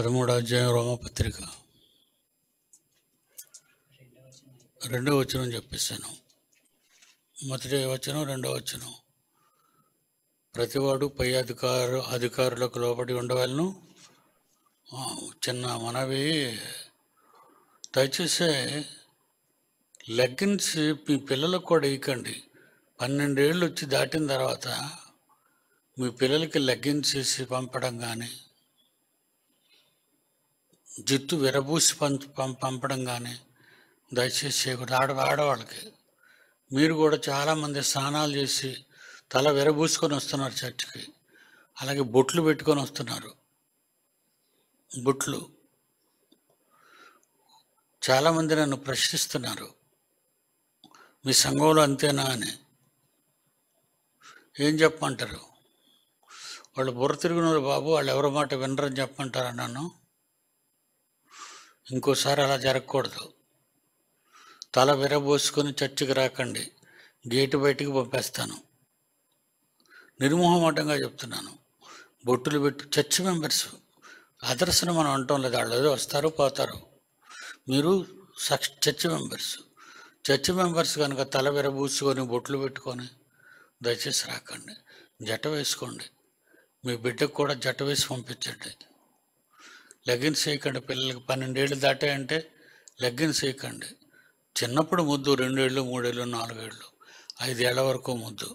13వ అధ్యాయం రోమపత్రిక 2వ వచనం చెప్పేశాను. మొదటి వచనం 2వ వచనం. ప్రతివాడు పై అధికారులకు లోబడి ఉండవలను. చిన్న మనవి, దయచేసి లెగ్గిన్స్ మీ పిల్లలకు కూడా ఇవ్వకండి. 12 ఏళ్ళు వచ్చి దాటిన తర్వాత మీ పిల్లలకి లెగ్గిన్స్ వేసి పంపడం కానీ, జుట్టు విరబూసి పంపడం కానీ దయచేసి చేయకూడదు. ఆడవాళ్ళకి మీరు కూడా చాలామంది స్నానాలు చేసి తల విరబూసుకొని వస్తున్నారు చర్చికి. అలాగే బొట్లు పెట్టుకొని వస్తున్నారు. బొట్లు చాలామంది నన్ను ప్రశ్నిస్తున్నారు, మీ సంఘంలో అంతేనా అని. ఏం చెప్పమంటారు? వాళ్ళు బుర్ర తిరుగున్నారు బాబు, వాళ్ళు ఎవరి మాట వినరని చెప్పమంటారా నన్ను? ఇంకోసారి అలా జరగకూడదు. తల విరబోసుకొని చర్చికి రాకండి, గేటు బయటికి పంపేస్తాను. నిర్మోహమాటంగా చెప్తున్నాను. బొట్టులు పెట్టి చర్చ్ మెంబర్స్, అదర్శన మనం అంటాం లేదు, వాళ్ళు ఏదో వస్తారు పోతారు. మీరు చర్చ్ మెంబర్స్ కనుక తల విరబూసుకొని బొట్లు పెట్టుకొని దయచేసి రాకండి. జట వేసుకోండి. మీ బిడ్డకు కూడా జట వేసి పంపించండి. లెగ్గిన్స్ వేయకండి. పిల్లలకి 12 ఏళ్ళు దాటాయంటే లెగ్గిన్స్ వేయకండి. చిన్నప్పుడు ముద్దు 2 ఏళ్ళు 3 ఏళ్ళు 4 ఏళ్ళు 5 ఏళ్ల వరకు ముద్దు.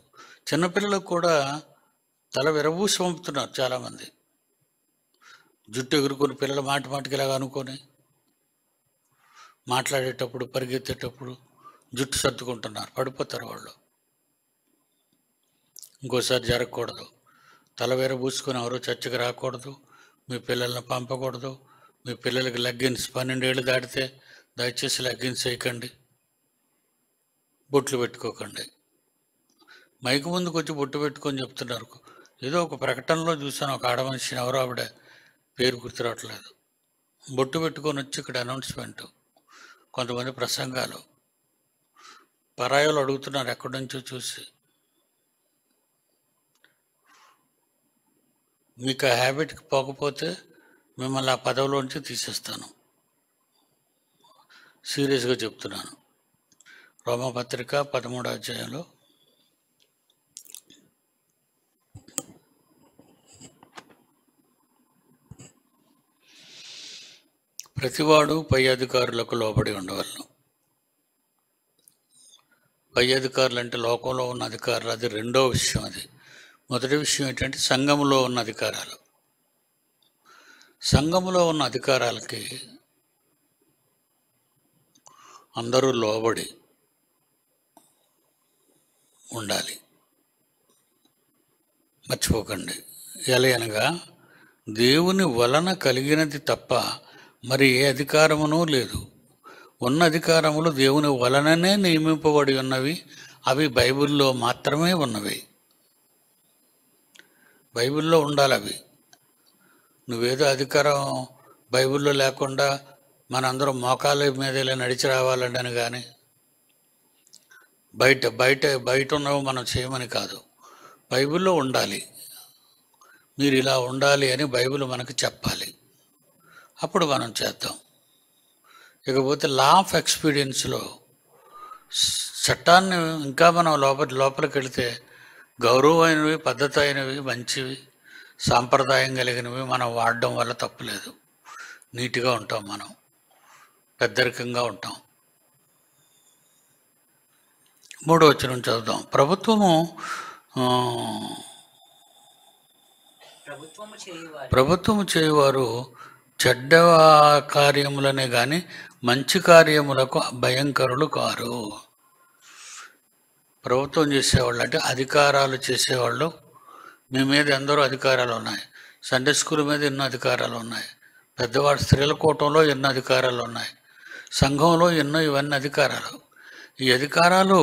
చిన్నపిల్లలకు కూడా తల విరబూసి పంపుతున్నారు చాలామంది. జుట్టు ఎగురుకొని పిల్లలు మాటికి ఇలాగ అనుకొని మాట్లాడేటప్పుడు పరిగెత్తేటప్పుడు జుట్టు సర్దుకుంటున్నారు, పడిపోతారు వాళ్ళు. ఇంకోసారి జరగకూడదు. తల విరబూసుకొని ఎవరో చర్చకి రాకూడదు. మీ పిల్లల్ని పంపకూడదు. మీ పిల్లలకి లెగ్గిన్స్ 12 ఏళ్ళు దాటితే దయచేసి లెగ్గిన్స్ వేయకండి. బొట్లు పెట్టుకోకండి. మైకు ముందుకు వచ్చి బొట్టు పెట్టుకొని చెప్తున్నారు. ఏదో ఒక ప్రకటనలో చూసాను, ఒక ఆడ మనిషిని, ఎవరో ఆవిడ పేరు గుర్తురావట్లేదు, బొట్టు పెట్టుకొని వచ్చి ఇక్కడ అనౌన్స్మెంట్. కొంతమంది ప్రసంగాలు పరాయాలు అడుగుతున్నారు ఎక్కడి నుంచో చూసి. మీకు ఆ హ్యాబిట్కి పోకపోతే మిమ్మల్ని ఆ పదవిలోంచి తీసేస్తాను. సీరియస్గా చెప్తున్నాను. రోమపత్రిక 13వ అధ్యాయంలో ప్రతివాడు పై అధికారులకు లోబడి ఉండవలను. పై అధికారులు అంటే లోకంలో ఉన్న అధికారులు, అది రెండో విషయం. అది మొదటి విషయం ఏంటంటే సంఘములో ఉన్న అధికారాలు. సంఘములో ఉన్న అధికారాలకి అందరూ లోబడి ఉండాలి. మర్చిపోకండి. ఎలా అనగా దేవుని వలన కలిగినది తప్ప మరి ఏ అధికారమునూ లేదు. ఉన్న అధికారములు దేవుని వలననే నియమింపబడి ఉన్నవి. అవి బైబిల్లో మాత్రమే ఉన్నవి. బైబిల్లో ఉండాలి అవి. నువ్వేదో అధికారం బైబిల్లో లేకుండా మనందరం మోకాళ్ళ మీద ఇలా నడిచి రావాలని కానీ, బయట ఉన్నవి మనం చేయమని కాదు, బైబిల్లో ఉండాలి. మీరు ఇలా ఉండాలి అని బైబిల్ మనకు చెప్పాలి. అప్పుడు మనం చేద్దాం. ఇకపోతే లా ఆఫ్ ఎక్స్పీరియన్స్లో చట్టాన్ని ఇంకా మనం లోపలికి వెళితే గౌరవమైనవి, పద్ధతి అయినవి, మంచివి, సాంప్రదాయం కలిగినవి మనం వాడడం వల్ల తప్పులేదు. నీట్గా ఉంటాం, మనం పెద్దరికంగా ఉంటాం. 3వ వచనం చదువుదాం. ప్రభుత్వము చేయువారు చెడ్డ కార్యములనే కానీ మంచి కార్యములకు భయంకరులు కారు. ప్రభుత్వం చేసేవాళ్ళు అంటే అధికారాలు చేసేవాళ్ళు. మీ మీద ఎందరో అధికారాలు ఉన్నాయి. సండే స్కూల్ మీద ఎన్నో అధికారాలు ఉన్నాయి. పెద్దవాడు స్త్రీల కూటంలో ఎన్నో అధికారాలు ఉన్నాయి. సంఘంలో ఎన్నో ఇవన్నీ అధికారాలు. ఈ అధికారాలు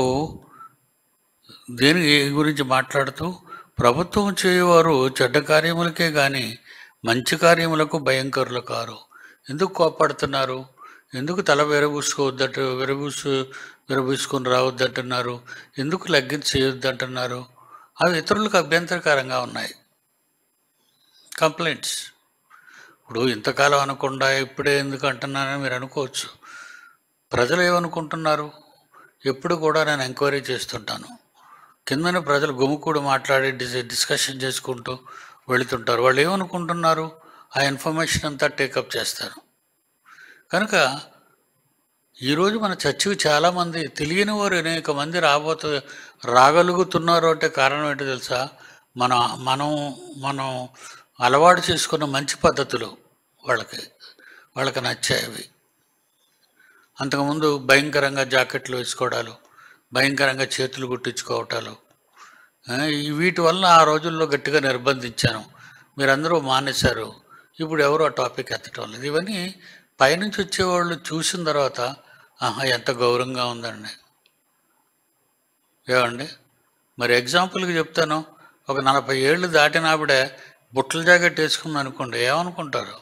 దేని గురించి మాట్లాడుతూ, ప్రభుత్వం చేయవారు చెడ్డ కార్యములకే కానీ మంచి కార్యములకు భయంకరులు కారు. ఎందుకు కోపడుతున్నారు? ఎందుకు తల విరబూసుకొని రావద్దంటున్నారు? ఎందుకు లెగ్గిన్స్ చేయొద్దంటున్నారు? అవి ఇతరులకు అభ్యంతరకరంగా ఉన్నాయి. కంప్లైంట్స్. ఇప్పుడు ఇంతకాలం అనకుండా ఇప్పుడే ఎందుకు అంటున్నానని మీరు అనుకోవచ్చు. ప్రజలు ఏమనుకుంటున్నారు? ఎప్పుడు కూడా నేను ఎంక్వైరీ చేస్తుంటాను. కిందన ప్రజలు గుమికూడి మాట్లాడి డిస్కషన్ చేసుకుంటూ వెళుతుంటారు. వాళ్ళు ఏమనుకుంటున్నారు? ఆ ఇన్ఫర్మేషన్ అంతా టేకప్ చేస్తారు. కనుక ఈరోజు మన చర్చికి చాలామంది తెలియని వారు అనేక మంది రాగలుగుతున్నారు అంటే కారణం ఏంటో తెలుసా? మన మనం మనం అలవాటు చేసుకున్న మంచి పద్ధతులు వాళ్ళకి నచ్చాయి అవి. అంతకుముందు భయంకరంగా జాకెట్లు వేసుకోవడాలు, భయంకరంగా చేతులు కుట్టించుకోవటాలు, వీటి వల్ల ఆ రోజుల్లో గట్టిగా నిర్బంధించాను. మీరందరూ మానేశారు. ఇప్పుడు ఎవరు ఆ టాపిక్ ఎత్తటం లేదు. ఇవన్నీ పైనుంచి వచ్చేవాళ్ళు చూసిన తర్వాత ఆహా ఎంత గౌరవంగా ఉందండి. ఏమండి, మరి ఎగ్జాంపుల్కి చెప్తాను. ఒక 40 ఏళ్ళు దాటిన ఆవిడ బుట్టల జాకెట్ వేసుకుంది అనుకోండి, ఏమనుకుంటారు?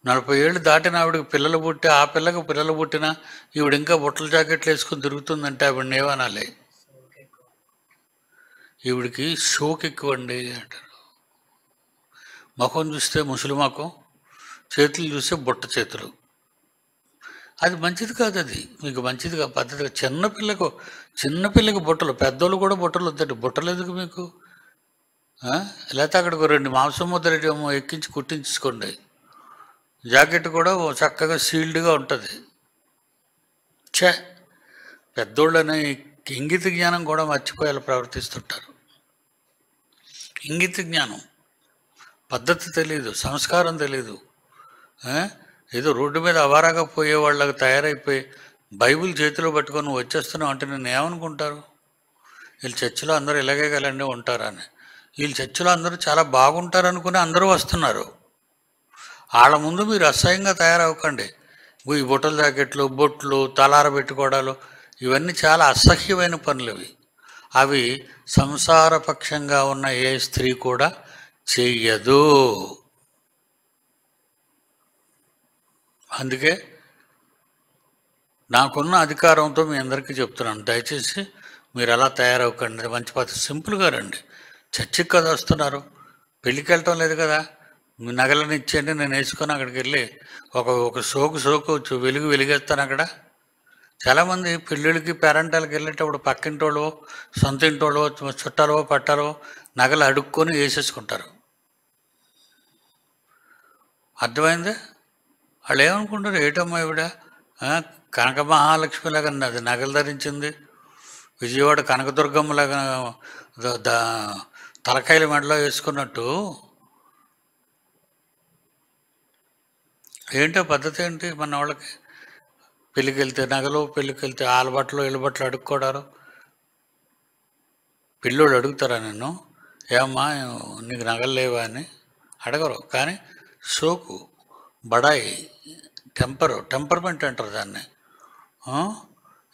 40 ఏళ్ళు దాటిన ఆవిడకి పిల్లలు పుట్టి, ఆ పిల్లకి పిల్లలు పుట్టినా ఈవిడ ఇంకా బుట్టల జాకెట్లు వేసుకుని తిరుగుతుందంటే ఆవిడని ఏమనాలి? ఈవిడికి షోక్ ఎక్కువండి అంటారు. ముఖం చూస్తే ముసలి ముఖం, చేతులు చూస్తే బుట్ట చేతులు. అది మంచిది కాదు. అది మీకు మంచిదిగా పద్ధతిగా చిన్నపిల్లకి బుట్టలు, పెద్దోళ్ళు కూడా బుట్టలు వద్దండి. బుట్టలు ఎందుకు మీకు? లేకపోతే అక్కడికి 2 మాంసం ముద్దలు ఎక్కించి కుట్టించుకోండి. జాకెట్ కూడా చక్కగా సీల్డ్గా ఉంటుంది. పెద్దోళ్ళని ఇంగిత జ్ఞానం కూడా మర్చిపోయేలా ప్రవర్తిస్తుంటారు. ఇంగిత జ్ఞానం, పద్ధతి తెలీదు, సంస్కారం తెలీదు. ఏదో రోడ్డు మీద అవారాగా పోయే వాళ్ళకి తయారైపోయి బైబిల్ చేతిలో పట్టుకొని వచ్చేస్తున్నావు అంటే నేను ఏమనుకుంటారు? వీళ్ళు చర్చిలో అందరూ ఇలాగే కలండి ఉంటారని. వీళ్ళు చర్చిలో అందరూ చాలా బాగుంటారు అనుకుని అందరూ వస్తున్నారు. వాళ్ళ ముందు మీరు అసహ్యంగా తయారవ్వకండి. ఈ బుట్టల జాకెట్లు, బొట్లు, తలార పెట్టుకోవడాలు ఇవన్నీ చాలా అసహ్యమైన పనులు. అవి సంసారపక్షంగా ఉన్న ఏ స్త్రీ కూడా చెయ్యదు. అందుకే నాకున్న అధికారంతో మీ అందరికీ చెప్తున్నాను, దయచేసి మీరు అలా తయారవ్వకండి. మంచి పద్ధతి, సింపుల్గా రండి. చర్చికి కదా వస్తున్నారు, పెళ్ళికి వెళ్ళటం లేదు కదా. మీ నగలని ఇచ్చేయండి, నేను వేసుకొని అక్కడికి వెళ్ళి ఒక సోకు వెలిగేస్తాను అక్కడ. చాలామంది పెళ్ళిళ్ళకి పేరెంటాలకు వెళ్ళేటప్పుడు పక్కింటోళ్ళు, సొంత ఇంటోళ్ళు, చుట్టాలో పట్టాలో నగలు అడుక్కొని వేసేసుకుంటారు. అర్థమైందే? వాళ్ళు ఏమనుకుంటారు? ఏటమ్మా ఇవిడ కనక మహాలక్ష్మిలాగా అది నగలు ధరించింది, విజయవాడ కనకదుర్గమ్మలాగా తలకాయల మెడలో వేసుకున్నట్టు. ఏంటో పద్ధతి ఏంటి మన వాళ్ళకి? పెళ్ళికి వెళ్తే నగలు, పెళ్ళికి వెళ్తే ఆలబట్టలు ఇళ్ళబట్టలు అడుక్కోడారు. పిల్లోడు అడుగుతారా నిన్ను, ఏమ్మా నీకు నగలు లేవా అని? అడగరు. కానీ సోకు, బడాయి, టెంపర్మెంట్ అంటారు దాన్ని.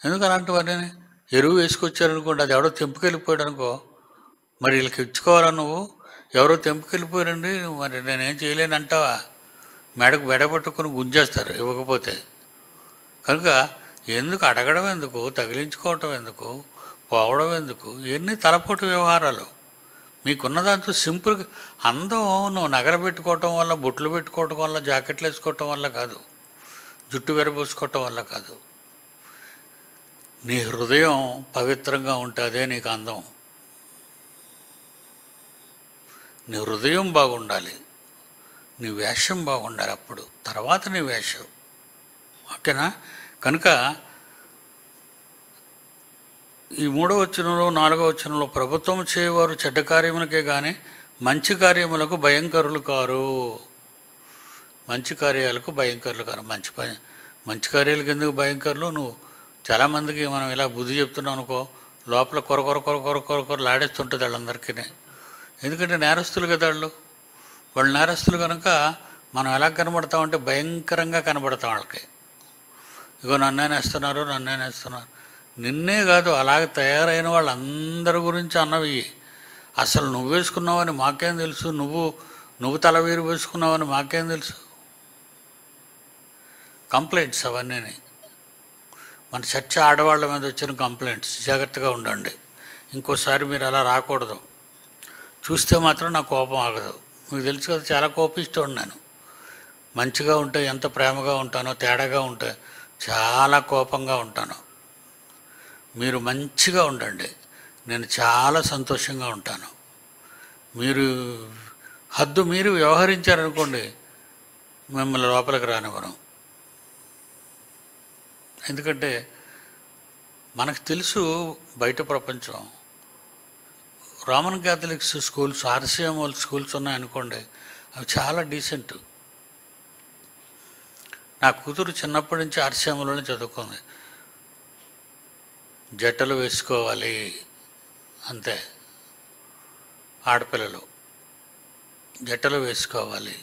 ఎందుకు అలాంటివన్నీ? ఎరువు వేసుకొచ్చారనుకోండి, అది ఎవడో తెంపుకెళ్ళిపోయాడు అనుకో, మరి వీళ్ళకి ఇచ్చుకోవాలా నువ్వు? ఎవరో తెంపుకెళ్ళిపోయారండి, మరి నేనేం చేయలేను అంటావా? మెడపట్టుకుని గుంజేస్తారు ఇవ్వకపోతే. కనుక ఎందుకు అడగడం, ఎందుకు తగిలించుకోవటం, ఎందుకు పోవడం, ఎందుకు ఇవన్నీ తలపోటు వ్యవహారాలు. మీకున్న దాంతో సింపుల్గా అందం నువ్వు నగర పెట్టుకోవటం వల్ల, బొట్లు పెట్టుకోవటం వల్ల, జాకెట్లు వేసుకోవటం వల్ల కాదు, జుట్టు విరబోసుకోవటం వల్ల కాదు. నీ హృదయం పవిత్రంగా ఉంటుందే నీకు అందం. నీ హృదయం బాగుండాలి, నీ వేషం బాగుండాలి, అప్పుడు తర్వాత నీ వేషం. ఓకేనా? కనుక ఈ 3వ వచనంలో 4వ వచనంలో ప్రభుత్వం చేయవారు చెడ్డ కార్యములకే కానీ మంచి కార్యములకు భయంకరులు కారు. మంచి కార్యాలకు భయంకరులు కారు. మంచి కార్యాలకు ఎందుకు భయంకరులు? నువ్వు చాలామందికి మనం ఇలా బుద్ధి చెప్తున్నావు అనుకో, లోపల కొరకొరలాడేస్తుంటుంది వాళ్ళందరికీ. ఎందుకంటే నేరస్తులు కదా వాళ్ళు నేరస్తులు కనుక మనం ఎలా కనబడతామంటే భయంకరంగా కనబడతాం వాళ్ళకి. ఇగో నన్నేనేస్తున్నారు. నిన్నే కాదు, అలాగే తయారైన వాళ్ళందరి గురించి అన్నవి. అసలు నువ్వు వేసుకున్నావని మాకేం తెలుసు? నువ్వు తలవీరు వేసుకున్నావని మాకేం తెలుసు? కంప్లైంట్స్ అవన్నీ మన చర్చ ఆడవాళ్ళ మీద వచ్చిన కంప్లైంట్స్. జాగ్రత్తగా ఉండండి, ఇంకోసారి మీరు అలా రాకూడదు. చూస్తే మాత్రం నా కోపం ఆగదు. మీకు తెలుసు కదా, చాలా కోపిష్టోడు నేను. మంచిగా ఉంటే ఎంత ప్రేమగా ఉంటానో, తేడాగా ఉంటే చాలా కోపంగా ఉంటాను. మీరు మంచిగా ఉండండి, నేను చాలా సంతోషంగా ఉంటాను. మీరు హద్దు మీరు వ్యవహరించారనుకోండి, మిమ్మల్ని లోపలికి రానివ్వను. ఎందుకంటే మనకు తెలుసు బయట ప్రపంచం. Roman Catholics schools, RCM schools ఉన్నాయనుకోండి, అవి చాలా డీసెంట్. నా కూతురు చిన్నప్పటి నుంచి ఆర్సీఎంలోనే చదువుకుంది. జట్టలు వేసుకోవాలి అంతే, ఆడపిల్లలు జట్టలు వేసుకోవాలి.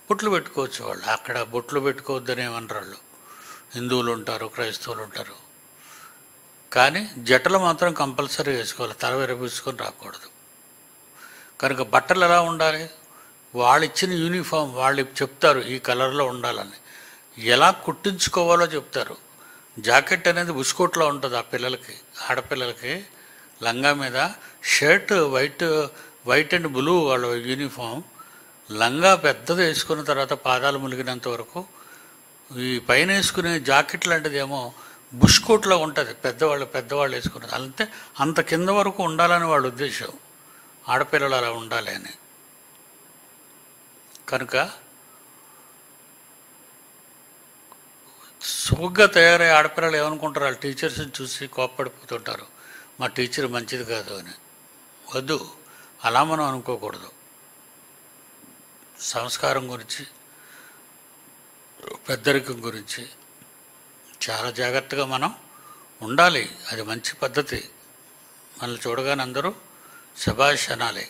బొట్లు పెట్టుకోవచ్చు వాళ్ళు, అక్కడ బొట్లు పెట్టుకోవద్దని ఏమన్నారు వాళ్ళు. హిందువులు ఉంటారు, క్రైస్తవులు ఉంటారు, కానీ జట్టలు మాత్రం కంపల్సరీ వేసుకోవాలి, తల విరబూసుకొని రాకూడదు. కనుక బట్టలు ఎలా ఉండాలి, వాళ్ళు ఇచ్చిన యూనిఫామ్ వాళ్ళు చెప్తారు ఈ కలర్లో ఉండాలని, ఎలా కుట్టించుకోవాలో చెప్తారు. జాకెట్ అనేది బుస్కోట్లో ఉంటుంది ఆ పిల్లలకి, ఆడపిల్లలకి. లంగా మీద షర్ట్ వైట్ అండ్ బ్లూ వాళ్ళ యూనిఫామ్. లంగా పెద్దది వేసుకున్న తర్వాత పాదాలు ములిగినంత వరకు, ఈ పైన వేసుకునే జాకెట్ లాంటిది ఏమో బుష్కోట్లో ఉంటుంది, పెద్దవాళ్ళు వేసుకున్నది. అంతే, అంత కింద వరకు ఉండాలని వాళ్ళ ఉద్దేశం, ఆడపిల్లలు అలా ఉండాలి అని. కనుక సుగ్గా తయారయ్యే ఆడపిల్లలు ఏమనుకుంటారు, వాళ్ళ టీచర్స్ని చూసి కోప్పడిపోతుంటారు, మా టీచర్ మంచిది కాదు అని. వద్దు, అలా మనం అనుకోకూడదు. సంస్కారం గురించి, పెద్దరికం గురించి చాలా జాగ్రత్తగా మనం ఉండాలి. అది మంచి పద్ధతి. మనల్ని చూడగానే అందరూ శభాష్ అనాలి.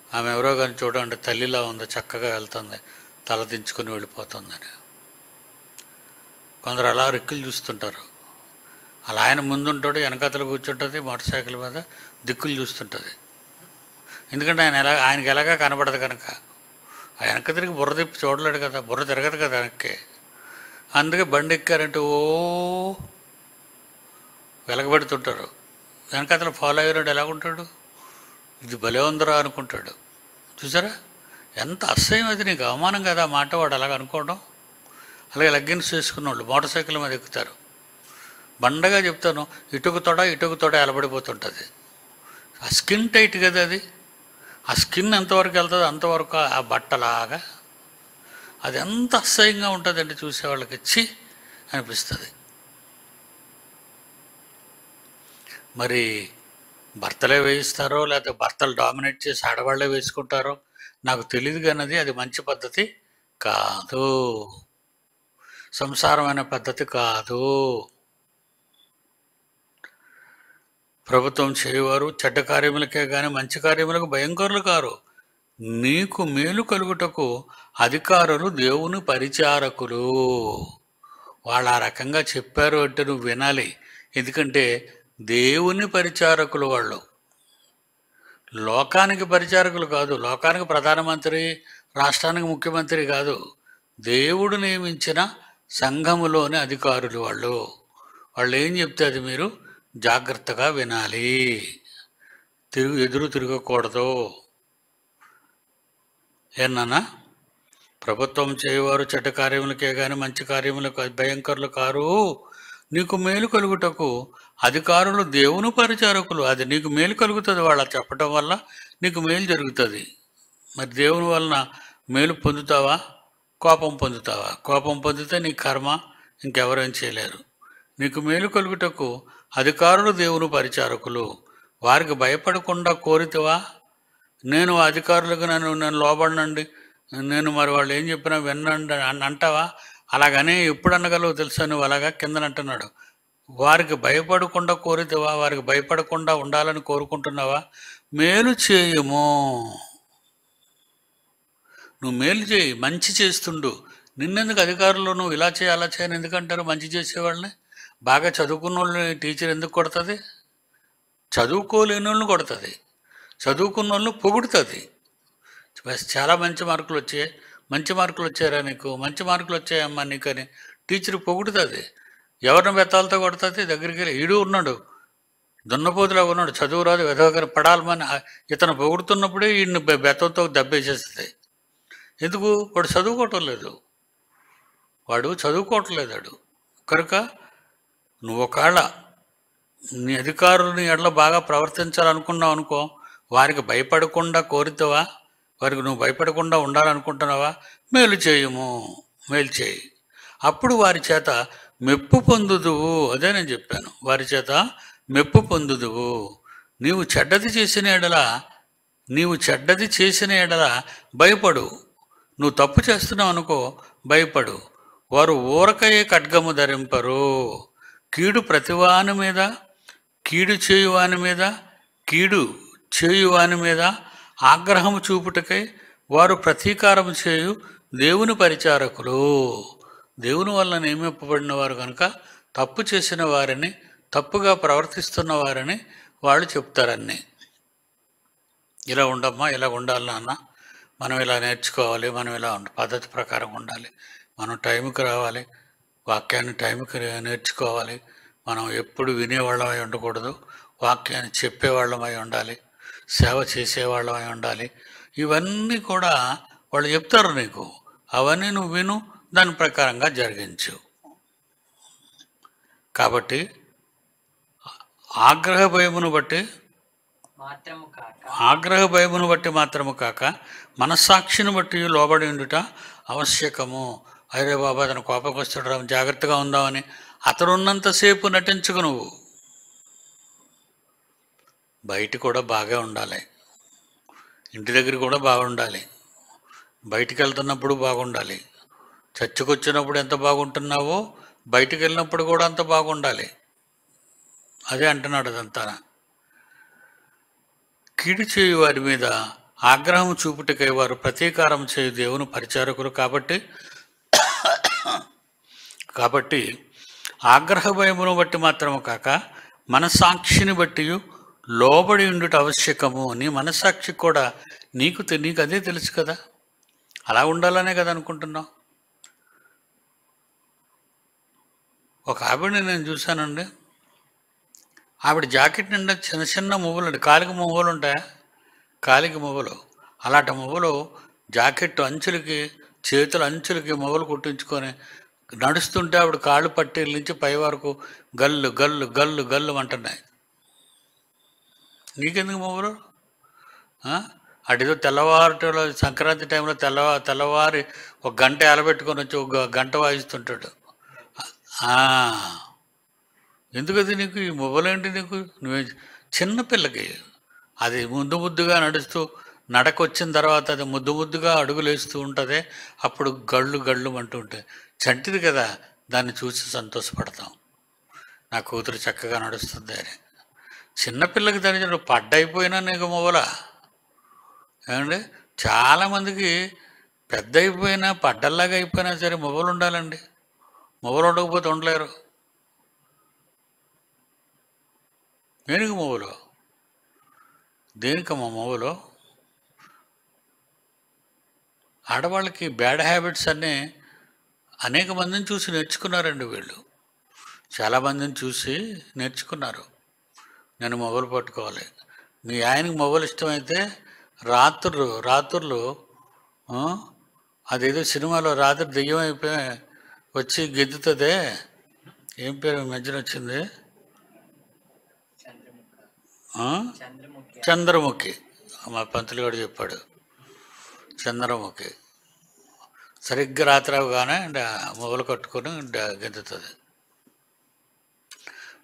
ఆమె ఎవరో కానీ చూడండి, తల్లిలా ఉంది, చక్కగా వెళ్తుంది, తల దించుకొని వెళ్ళిపోతుందని. కొందరు అలా రిక్కులు చూస్తుంటారు. అలా ఆయన ముందుంటాడు, వెనకతలు కూర్చుంటుంది మోటార్ సైకిల్ మీద, దిక్కులు చూస్తుంటుంది. ఎందుకంటే ఆయనకి ఎలాగా కనబడదు కనుక. ఆ వెనక తిరిగి బుర్ర తిప్పి చూడలేడు కదా, బుర్ర తిరగదు కదా వెనక్కి. అందుకే బండి ఎక్కారంటే ఓ వెలగబెడుతుంటారు. వెనకతలు ఫాలో అయ్యాడు ఎలాగుంటాడు, ఇది భలే ఉందరా అనుకుంటాడు. చూసారా ఎంత అసహ్యం, అది నీకు అవమానం కదా ఆ మాట వాడు అలాగ అనుకోవడం. అలాగే లెగ్గిన్స్ వేసుకున్న వాళ్ళు మోటార్ సైకిల్ మీద ఎక్కుతారు. బండగా చెప్తాను, ఇటుకు తొడ ఎలబడిపోతుంటుంది. ఆ స్కిన్ టైట్ కదా అది, ఆ స్కిన్ ఎంతవరకు వెళ్తుందో అంతవరకు ఆ బట్టలాగా. అది ఎంత అసహ్యంగా ఉంటుందండి, చూసేవాళ్ళకి ఛీ అనిపిస్తుంది. మరి భర్తలే వేయిస్తారో లేకపోతే భర్తలు డామినేట్ చేసి ఆడవాళ్లే వేసుకుంటారో నాకు తెలియదు, కానీ అది మంచి పద్ధతి కాదు, సంసారమైన పద్ధతి కాదు. ప్రభుత్వం చేయవారు చెడ్డ కార్యములకే కానీ మంచి కార్యములకు భయంకరులు కారు. నీకు మేలు కలుగుటకు అధికారులు దేవుని పరిచారకులు. వాళ్ళు ఆ రకంగా చెప్పారు అంటే నువ్వు వినాలి. ఎందుకంటే దేవుని పరిచారకులు వాళ్ళు, లోకానికి పరిచారకులు కాదు. లోకానికి ప్రధానమంత్రి, రాష్ట్రానికి ముఖ్యమంత్రి కాదు. దేవుడు నియమించిన సంఘములోని అధికారులు వాళ్ళు. వాళ్ళు ఏం చెప్తే అది మీరు జాగ్రత్తగా వినాలి, ఎదురు తిరగకూడదు. ఏమన్నా ప్రభుత్వం చేయవారు చెడ్డ కార్యములకే కానీ మంచి కార్యములకు భయంకరులు కారు. నీకు మేలు కలుగుటకు అధికారులు దేవుని పరిచారకులు. అది నీకు మేలు కలుగుతుంది, వాళ్ళ చెప్పడం వల్ల నీకు మేలు జరుగుతుంది. మరి దేవుని వలన మేలు పొందుతావా, కోపం పొందుతావా? కోపం పొందితే నీ కర్మ, ఇంకెవరేం చేయలేరు. నీకు మేలు కలుగుటకు అధికారులు దేవుని పరిచారకులు. వారికి భయపడకుండా కోరితివా? నేను అధికారులకు నన్ను లోబడినండి, నేను మరి వాళ్ళు ఏం చెప్పినా వినండి అని అంటావా? అలాగనే ఎప్పుడు అనగలవు తెలుసా నువ్వు? అలాగా కిందనంటున్నాడు, వారికి భయపడకుండా కోరితివా? వారికి భయపడకుండా ఉండాలని కోరుకుంటున్నావా? మేలు చేయము. నువ్వు మేలు చేయి, మంచి చేస్తుండు. నిన్నెందుకు అధికారులు నువ్వు ఇలా చేయి అలా చేయని ఎందుకంటారు? మంచి చేసేవాళ్ళని. బాగా చదువుకున్న వాళ్ళని టీచర్ ఎందుకు కొడుతుంది? చదువుకోలేని వాళ్ళని కొడుతుంది, చదువుకున్న వాళ్ళని పొగుడుతుంది. చాలా మంచి మార్కులు వచ్చారా నీకు, మంచి మార్కులు వచ్చాయమ్మా నీకని టీచర్ పొగుడుతుంది. ఎవరిని బెత్తాలతో కొడుతుంది? దగ్గరికి వెళ్ళి ఈడు ఉన్నాడు, దున్నపోతులా ఉన్నాడు, చదువు రాదు, ఎదగ పడాలమని ఇతను పొగుడుతున్నప్పుడే ఈయన్ని బెత్తంతో దెబ్బేసేస్తుంది. ఎందుకు? వాడు చదువుకోవటం లేదు, వాడు కనుక నువ్వు ఒకవేళ నీ అధికారులని ఎడల బాగా ప్రవర్తించాలనుకున్నావు అనుకో, వారికి భయపడకుండా కోరుతావా? వారికి నువ్వు భయపడకుండా ఉండాలనుకుంటున్నావా? మేలు చేయి. అప్పుడు వారి చేత మెప్పు పొందుదువు. అదే నేను చెప్పాను, వారి చేత మెప్పు పొందుదువు. నీవు చెడ్డది చేసిన ఎడల భయపడు. నువ్వు తప్పు చేస్తున్నావు అనుకో, భయపడు. వారు ఊరకయే ఖడ్గము ధరింపరు. కీడు ప్రతివాని మీద, కీడు చేయువాని మీద ఆగ్రహము చూపుటకై వారు ప్రతీకారం చేయు దేవుని పరిచారకులు. దేవుని వల్ల నియమింపబడిన వారు కనుక తప్పు చేసిన వారిని, తప్పుగా ప్రవర్తిస్తున్న వారిని వాళ్ళు చెప్తారన్నీ. ఇలా ఉండమ్మా, ఇలా ఉండాలి నాన్న, మనం ఇలా నేర్చుకోవాలి, మనం ఇలా పద్ధతి ప్రకారం ఉండాలి, మనం టైంకి రావాలి, వాక్యాన్ని టైంకి నేర్చుకోవాలి, మనం ఎప్పుడు వినేవాళ్ళమై ఉండకూడదు, వాక్యాన్ని చెప్పేవాళ్ళమై ఉండాలి, సేవ చేసేవాళ్ళమై ఉండాలి. ఇవన్నీ కూడా వాళ్ళు చెప్తారు నీకు, అవన్నీ నువ్వు విను, దాని ప్రకారంగా జరిగించు. కాబట్టి ఆగ్రహ భయమును బట్టి మాత్రము కాక మనస్సాక్షిని బట్టి లోబడి ఉండుట ఆవశ్యకము. అరే బాబా, అతను కోపం వస్తాడు, జాగ్రత్తగా ఉందామని అతను ఉన్నంతసేపు నటించుకు. నువ్వు బయట కూడా బాగా ఉండాలి, ఇంటి దగ్గర కూడా బాగుండాలి, బయటికి వెళ్తున్నప్పుడు బాగుండాలి, చర్చికి వచ్చినప్పుడు ఎంత బాగుంటున్నావో బయటికి వెళ్ళినప్పుడు కూడా అంత బాగుండాలి. అదే అంటున్నాడు అదంతా. కీడు చేయు వారి మీద ఆగ్రహం చూపుటకై వారు ప్రతీకారం చేయు దేవుని పరిచారకులు. కాబట్టి ఆగ్రహ భయమును బట్టి మాత్రము కాక మనస్సాక్షిని బట్టి లోబడి ఉండుట ఆవశ్యకము. నీ మనస్సాక్షి కూడా నీకు అదే తెలుసు కదా, అలా ఉండాలనే కదా అనుకుంటున్నావు. ఒక ఆవిడని నేను చూశానండి, ఆవిడ జాకెట్ నిండా చిన్న చిన్న మువ్వలు, కాలికి మువ్వలు ఉంటాయా, కాలికి మువ్వలు, అలాంటి మువ్వలు జాకెట్ అంచులకి, చేతుల అంచులకి మువ్వలు కుట్టించుకొని నడుస్తుంటే ఆవిడ కాళ్ళు పట్టీల నుంచి పై వరకు గల్లు గల్లు గల్లు గల్లు అంటున్నాయి. నీకెందుకు మువ్వలు? అడిదో తెల్లవారులో సంక్రాంతి టైంలో తెల్లవారి ఒక గంట ఎలబెట్టుకొని వచ్చి ఒక గంట వాయిస్తుంటాడు. ఎందుకది నీకు ఈ మువ్వలేంటి? నీకు నువ్వే చిన్నపిల్లకి అది ముద్దుగా నడుస్తూ నడకొచ్చిన తర్వాత అది ముద్దుగా అడుగులేస్తూ ఉంటుంది, అప్పుడు గళ్ళు అంటూ ఉంటాయి. చంటిది కదా, దాన్ని చూసి సంతోషపడతాం, నా కూతురు చక్కగా నడుస్తుంది అని. చిన్నపిల్లకి దాని పడ్డైపోయినా నీకు మువ్వల ఏమండి? చాలామందికి పెద్ద అయిపోయినా పడ్డల్లాగా అయిపోయినా సరే మువ్వలు ఉండాలండి, మువ్వలు ఉండకపోతే ఉండలేరు. దేనికి మువ్వలు? దేనికమ్మా మువ్వలు? ఆడవాళ్ళకి బ్యాడ్ హ్యాబిట్స్ అన్నీ అనేక మందిని చూసి నేర్చుకున్నారండి వీళ్ళు, చాలామందిని చూసి నేర్చుకున్నారు. నేను మొబైల్ పట్టుకోవాలి, మీ ఆయనకి మొబైల్ ఇష్టమైతే రాత్రులు అదేదో సినిమాలో రాత్రి దెయ్యం అయిపోయి వచ్చి గెద్దుతుందే, ఏం పేరు మధ్యన వచ్చింది, చంద్రముఖి. మా పంతులు గారు చెప్పాడు, చంద్రముఖి సరిగ్గా రాత్రి అవగానే మొబైల్ కట్టుకొని గెంతుతుంది.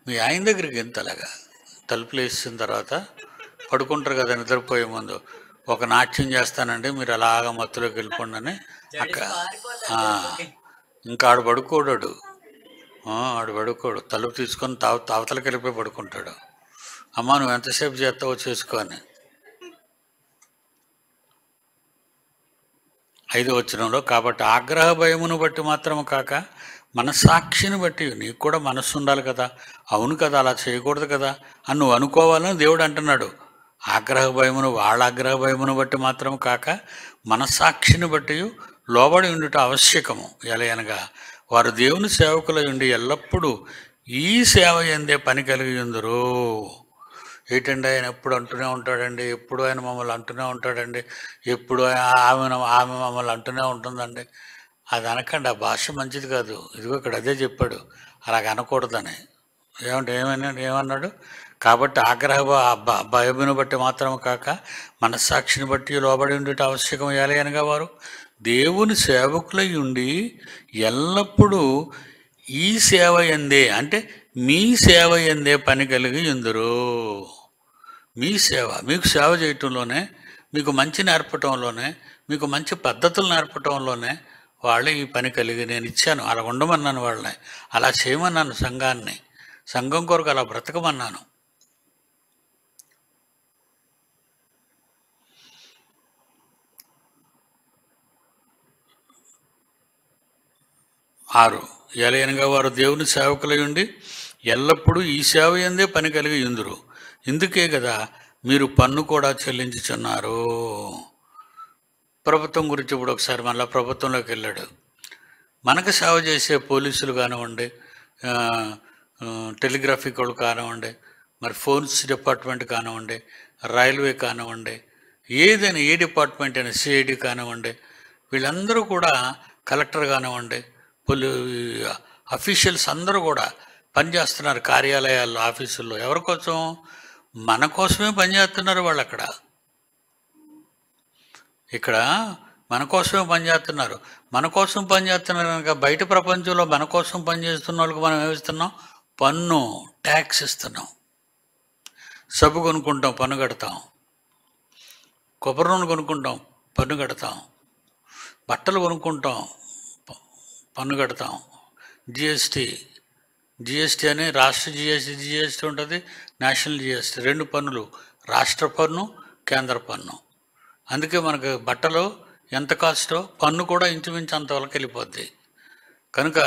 మీ ఆయన దగ్గరికి గెంతలాగా తలుపులు వేసిన తర్వాత పడుకుంటారు కదా, నిద్రపోయే ముందు ఒక నాట్యం చేస్తానండి, మీరు అలాగ మత్తులోకి వెళ్ళిపోండి అని. ఇంకా ఆడు పడుకోడు, తలుపు తీసుకొని అవతలకి వెళ్ళిపోయి పడుకుంటాడు. అమ్మ నువ్వు ఎంతసేపు చేస్తావో చేసుకొని. 5వ వచనంలో, కాబట్టి ఆగ్రహ భయమును బట్టి మాత్రము కాక మనస్సాక్షిని బట్టి, నీకు కూడా మనస్సు ఉండాలి కదా, అవును కదా అలా చేయకూడదు కదా అని నువ్వు అనుకోవాలని దేవుడు అంటున్నాడు. వాళ్ళ ఆగ్రహ భయమును బట్టి మాత్రము కాక మనస్సాక్షిని బట్టి లోబడి ఉండుట ఆవశ్యకము. ఎలయనగా వారు దేవుని సేవకులై ఉండి ఎల్లప్పుడూ ఈ సేవ ఎందే పని కలిగి ఉందరు. ఏంటండి ఆయన ఎప్పుడు అంటూనే ఉంటాడండి, ఎప్పుడు ఆయన మమ్మల్ని అంటూనే ఉంటాడండి, ఎప్పుడు ఆమె మమ్మల్ని అంటూనే ఉంటుందండి. అది అనకండి, ఆ భాష మంచిది కాదు. ఇదిగో ఇక్కడ అదే చెప్పాడు, అలాగ అనకూడదని. ఏమన్నాడు? కాబట్టి భయమును బట్టి మాత్రం కాక మనస్సాక్షిని బట్టి లోబడి ఉండేట ఆవశ్యకం. అనగా వారు దేవుని సేవకులై ఉండి ఎల్లప్పుడూ ఈ సేవ ఎందే, అంటే మీ సేవ ఎందే పని కలిగి ఎందురు. మీ సేవ, మీకు సేవ చేయటంలోనే, మీకు మంచి నేర్పటంలోనే, మీకు మంచి పద్ధతులు నేర్పటంలోనే వాళ్ళు ఈ పని కలిగి నేను ఇచ్చాను. అలా ఉండమన్నాను, వాళ్ళని అలా చేయమన్నాను, సంఘాన్ని, సంఘం కొరకు అలా బ్రతకమన్నాను. ఎలయనగా వారు దేవుని సేవకులై ఉండి ఎల్లప్పుడూ ఈ సేవ ఎందే పని కలిగి ఎందురు. ఇందుకే కదా మీరు పన్ను కూడా చెల్లించుచున్నారు. ప్రభుత్వం గురించి ఇప్పుడు ఒకసారి మళ్ళీ ప్రభుత్వంలోకి వెళ్ళాడు. మనకు సేవ చేసే పోలీసులు కానివ్వండి, టెలిగ్రాఫిక్ వాళ్ళు కానివ్వండి, మరి ఫోన్స్ డిపార్ట్మెంట్ కానివ్వండి, రైల్వే కానివ్వండి, ఏదైనా ఏ డిపార్ట్మెంట్ అయినా, సిఐడి కానివ్వండి, వీళ్ళందరూ కూడా, కలెక్టర్ కానివ్వండి, అఫీషియల్స్ అందరూ కూడా పనిచేస్తున్నారు కార్యాలయాల్లో, ఆఫీసుల్లో. ఎవరి కోసం? మన కోసమే పనిచేస్తున్నారు వాళ్ళు. ఇక్కడ మన కోసమే పనిచేస్తున్నారు. మన కోసం పనిచేస్తున్నారు కనుక బయట ప్రపంచంలో మన కోసం పనిచేస్తున్న వాళ్ళకి మనం ఏమిస్తున్నాం? పన్ను, ట్యాక్స్ ఇస్తున్నాం. సబ్బు కొనుక్కుంటాం, పన్ను కడతాం. కొబ్బరి నూనె కొనుక్కుంటాం, పన్ను కడతాం. బట్టలు కొనుక్కుంటాం, పన్ను కడతాం. జిఎస్టీ అని రాష్ట్ర జిఎస్టీ ఉంటుంది, నేషనల్ జిఎస్టీ, 2 పన్నులు, రాష్ట్ర పన్ను, కేంద్ర పన్ను. అందుకే మనకు బట్టలు ఎంత కాస్టో పన్ను కూడా ఇంచుమించు అంతవరకు వెళ్ళిపోద్ది. కనుక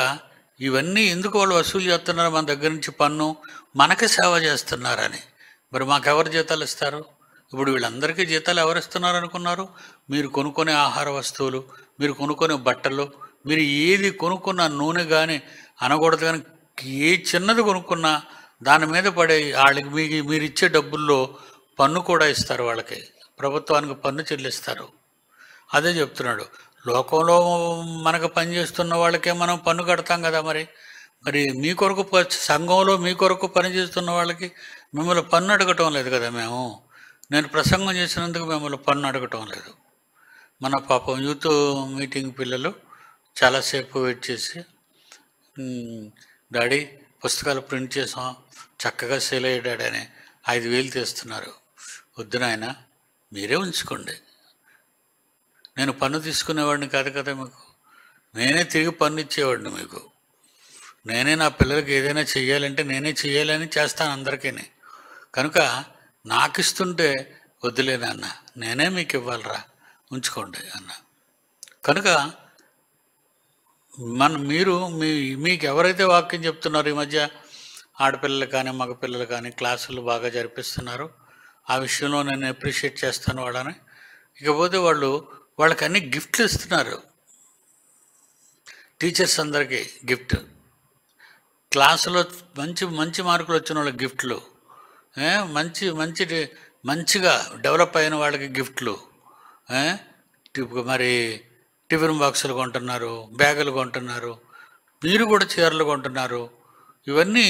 ఇవన్నీ ఎందుకు వాళ్ళు వసూలు చేస్తున్నారు మన దగ్గర నుంచి? పన్ను, మనకి సేవ చేస్తున్నారని. మరి మాకెవరు జీతాలు ఇస్తారు? ఇప్పుడు వీళ్ళందరికీ జీతాలు ఎవరు ఇస్తున్నారు అనుకున్నారు? మీరు కొనుక్కునే ఆహార వస్తువులు, మీరు కొనుక్కునే బట్టలు, మీరు ఏది కొనుక్కున్న, నూనె కానీ అనకూడదు కానీ, ఏ చిన్నది కొనుక్కున్నా దాని మీద పడే వాళ్ళకి మీరు ఇచ్చే డబ్బుల్లో పన్ను కూడా ఇస్తారు. వాళ్ళకి, ప్రభుత్వానికి పన్ను చెల్లిస్తారు. అదే చెప్తున్నాడు, లోకంలో మనకు పనిచేస్తున్న వాళ్ళకే మనం పన్ను కడతాం కదా. మరి మీ కొరకు, సంఘంలో మీ కొరకు పనిచేస్తున్న వాళ్ళకి మిమ్మల్ని పన్ను అడగటం లేదు కదా. నేను ప్రసంగం చేసినందుకు మిమ్మల్ని పన్ను అడగటం లేదు. మన పాపం యూత్ మీటింగ్ పిల్లలు చాలాసేపు వెయిట్ చేసి, డాడీ పుస్తకాలు ప్రింట్ చేసాం, చక్కగా సేల్ అయ్యే డాడీ అని 5,000 తీస్తున్నారు. వద్దు నాయన, మీరే ఉంచుకోండి. నేను పన్ను తీసుకునేవాడిని కాదు కదా మీకు. నేనే తిరిగి పన్ను ఇచ్చేవాడిని మీకు. నేనే నా పిల్లలకి ఏదైనా చెయ్యాలంటే నేనే చెయ్యాలని చేస్తాను అందరికీ. కనుక నాకు ఇస్తుంటే వద్దులేదన్న, నేనే మీకు ఇవ్వాలరా, ఉంచుకోండి అన్న. కనుక మీకు ఎవరైతే వాక్యం చెప్తున్నారో, ఈ మధ్య ఆడపిల్లలు కానీ మగ పిల్లలు కానీ క్లాసులు బాగా జరిపిస్తున్నారు, ఆ విషయంలో నేను అప్రిషియేట్ చేస్తాను వాళ్ళని. ఇకపోతే వాళ్ళకి అన్ని గిఫ్ట్లు ఇస్తున్నారు. టీచర్స్ అందరికీ గిఫ్ట్, క్లాసులో మంచి మార్కులు వచ్చిన వాళ్ళకి గిఫ్ట్లు, మంచిగా డెవలప్ అయిన వాళ్ళకి గిఫ్ట్లు, మరి టిఫిన్ బాక్సులు కొంటున్నారు, బ్యాగులు కొంటున్నారు, మీరు కూడా చీరలు కొంటున్నారు. ఇవన్నీ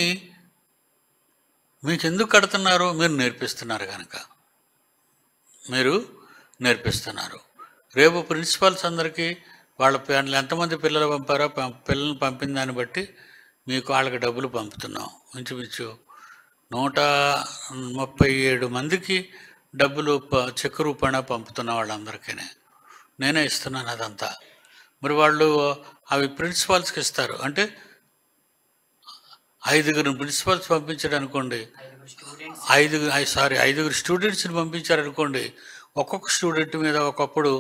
మీకు ఎందుకు కడుతున్నారు? మీరు నేర్పిస్తున్నారు కనుక. మీరు నేర్పిస్తున్నారు. రేపు ప్రిన్సిపాల్స్ అందరికీ వాళ్ళ ఎంతమంది పిల్లలు పంపారో పిల్లల్ని పంపిన దాన్ని బట్టి మీకు వాళ్ళకి డబ్బులు పంపుతున్నాం. ఇంచుమించు 137 మందికి డబ్బులు చెక్ రూపాన పంపుతున్న వాళ్ళందరికీ నేనే ఇస్తున్నాను అదంతా. మరి వాళ్ళు అవి ప్రిన్సిపాల్స్కి ఇస్తారు. అంటే 5 ప్రిన్సిపాల్స్ పంపించారు అనుకోండి, 5 స్టూడెంట్స్ని పంపించారనుకోండి. ఒక్కొక్క స్టూడెంట్ మీద ఒకప్పుడు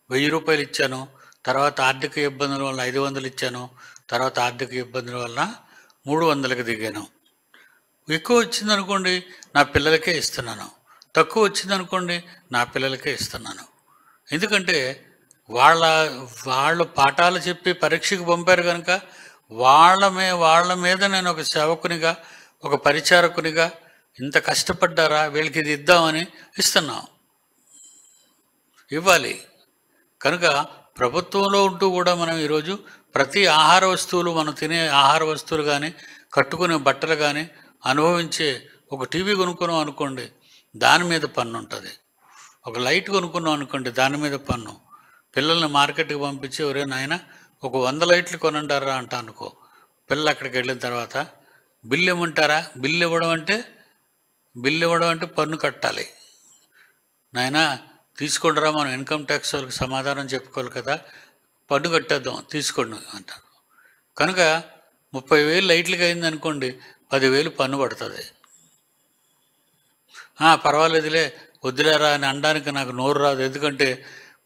1000 రూపాయలు ఇచ్చాను, తర్వాత ఆర్థిక ఇబ్బందుల వల్ల 500 ఇచ్చాను, తర్వాత ఆర్థిక ఇబ్బందుల వల్ల 300కి దిగాను. ఎక్కువ వచ్చిందనుకోండి నా పిల్లలకే ఇస్తున్నాను, తక్కువ వచ్చిందనుకోండి నా పిల్లలకే ఇస్తున్నాను. ఎందుకంటే వాళ్ళు పాఠాలు చెప్పి పరీక్షకు పంపారు కనుక వాళ్ళ మీద నేను ఒక సేవకునిగా, ఒక పరిచారకునిగా, ఇంత కష్టపడ్డారా, వీళ్ళకి ఇది ఇద్దామని ఇస్తున్నాం, ఇవ్వాలి. కనుక ప్రభుత్వంలో ఉంటూ కూడా మనం ఈరోజు ప్రతి ఆహార వస్తువులు, మనం తినే ఆహార వస్తువులు కానీ, కట్టుకునే బట్టలు కానీ, అనుభవించే ఒక టీవీ కొనుక్కున్నాం అనుకోండి, దాని మీద పన్ను ఉంటుంది. ఒక లైట్ కొనుక్కున్నాం అనుకోండి, దాని మీద పన్ను. పిల్లల్ని మార్కెట్కి పంపించి, ఒరే నాయన ఒక 100 లైట్లు కొనంటారా అంట అనుకో. పిల్లలు అక్కడికి వెళ్ళిన తర్వాత బిల్లు ఇవ్వమంటారా? బిల్లు ఇవ్వడం అంటే పన్ను కట్టాలి. నాయన తీసుకోండిరా, మనం ఇన్కమ్ ట్యాక్స్ వాళ్ళకి సమాధానం చెప్పుకోవాలి కదా, పన్ను కట్టేద్దాం, తీసుకోండి అంటారు. కనుక 30,000 లైట్లకి అయింది అనుకోండి, 10,000 పన్ను పడుతుంది. పర్వాలేదులే, వద్దులేరా అని అనడానికి నాకు నోరు రాదు. ఎందుకంటే